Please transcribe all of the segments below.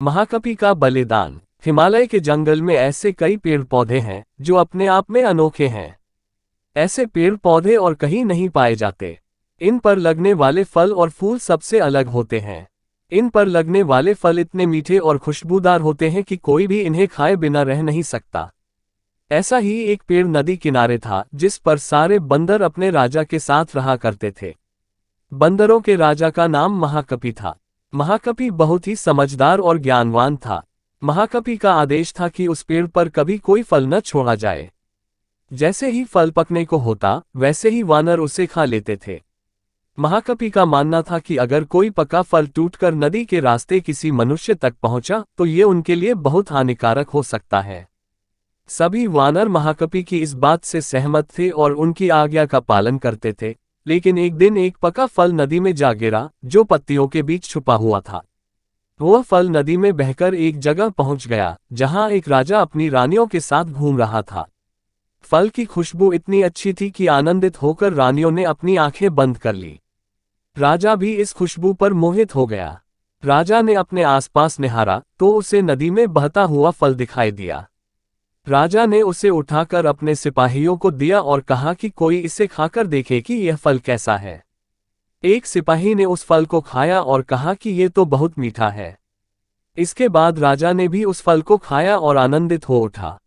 महाकपि का बलिदान। हिमालय के जंगल में ऐसे कई पेड़ पौधे हैं जो अपने आप में अनोखे हैं। ऐसे पेड़ पौधे और कहीं नहीं पाए जाते। इन पर लगने वाले फल और फूल सबसे अलग होते हैं। इन पर लगने वाले फल इतने मीठे और खुशबूदार होते हैं कि कोई भी इन्हें खाए बिना रह नहीं सकता। ऐसा ही एक पेड़ नदी किनारे था जिस पर सारे बंदर अपने राजा के साथ रहा करते थे। बंदरों के राजा का नाम महाकपि था। महाकपि बहुत ही समझदार और ज्ञानवान था। महाकपि का आदेश था कि उस पेड़ पर कभी कोई फल न छोड़ा जाए। जैसे ही फल पकने को होता वैसे ही वानर उसे खा लेते थे। महाकपि का मानना था कि अगर कोई पका फल टूटकर नदी के रास्ते किसी मनुष्य तक पहुंचा तो ये उनके लिए बहुत हानिकारक हो सकता है। सभी वानर महाकपि की इस बात से सहमत थे और उनकी आज्ञा का पालन करते थे। लेकिन एक दिन एक पका फल नदी में जा गिरा जो पत्तियों के बीच छुपा हुआ था। वह फल नदी में बहकर एक जगह पहुंच गया जहां एक राजा अपनी रानियों के साथ घूम रहा था। फल की खुशबू इतनी अच्छी थी कि आनंदित होकर रानियों ने अपनी आंखें बंद कर ली। राजा भी इस खुशबू पर मोहित हो गया। राजा ने अपने आसपास निहारा तो उसे नदी में बहता हुआ फल दिखाई दिया। राजा ने उसे उठाकर अपने सिपाहियों को दिया और कहा कि कोई इसे खाकर देखे कि यह फल कैसा है। एक सिपाही ने उस फल को खाया और कहा कि यह तो बहुत मीठा है। इसके बाद राजा ने भी उस फल को खाया और आनंदित हो उठा।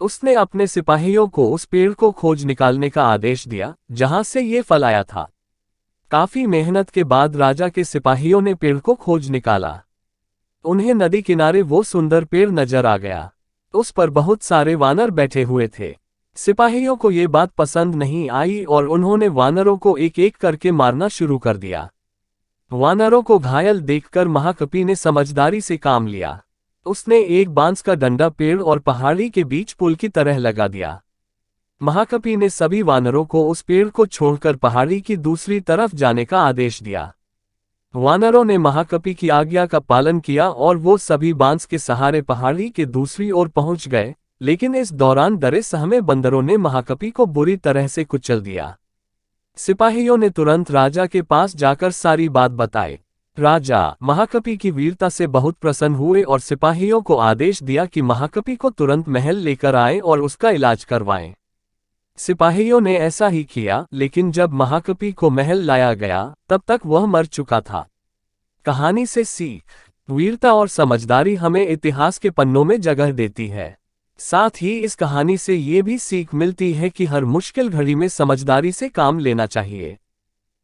उसने अपने सिपाहियों को उस पेड़ को खोज निकालने का आदेश दिया जहां से ये फल आया था। काफी मेहनत के बाद राजा के सिपाहियों ने पेड़ को खोज निकाला। उन्हें नदी किनारे वो सुंदर पेड़ नजर आ गया। उस पर बहुत सारे वानर बैठे हुए थे। सिपाहियों को ये बात पसंद नहीं आई और उन्होंने वानरों को एक एक करके मारना शुरू कर दिया। वानरों को घायल देखकर महाकपि ने समझदारी से काम लिया। उसने एक बांस का डंडा पेड़ और पहाड़ी के बीच पुल की तरह लगा दिया। महाकपि ने सभी वानरों को उस पेड़ को छोड़कर पहाड़ी की दूसरी तरफ जाने का आदेश दिया। वानरों ने महाकपि की आज्ञा का पालन किया और वो सभी बांस के सहारे पहाड़ी के दूसरी ओर पहुंच गए। लेकिन इस दौरान डरे सहमे बंदरों ने महाकपि को बुरी तरह से कुचल दिया। सिपाहियों ने तुरंत राजा के पास जाकर सारी बात बताई। राजा महाकपि की वीरता से बहुत प्रसन्न हुए और सिपाहियों को आदेश दिया कि महाकपि को तुरंत महल लेकर आए और उसका इलाज करवाएं। सिपाहियों ने ऐसा ही किया, लेकिन जब महाकपि को महल लाया गया तब तक वह मर चुका था। कहानी से सीख। वीरता और समझदारी हमें इतिहास के पन्नों में जगह देती है। साथ ही इस कहानी से ये भी सीख मिलती है कि हर मुश्किल घड़ी में समझदारी से काम लेना चाहिए।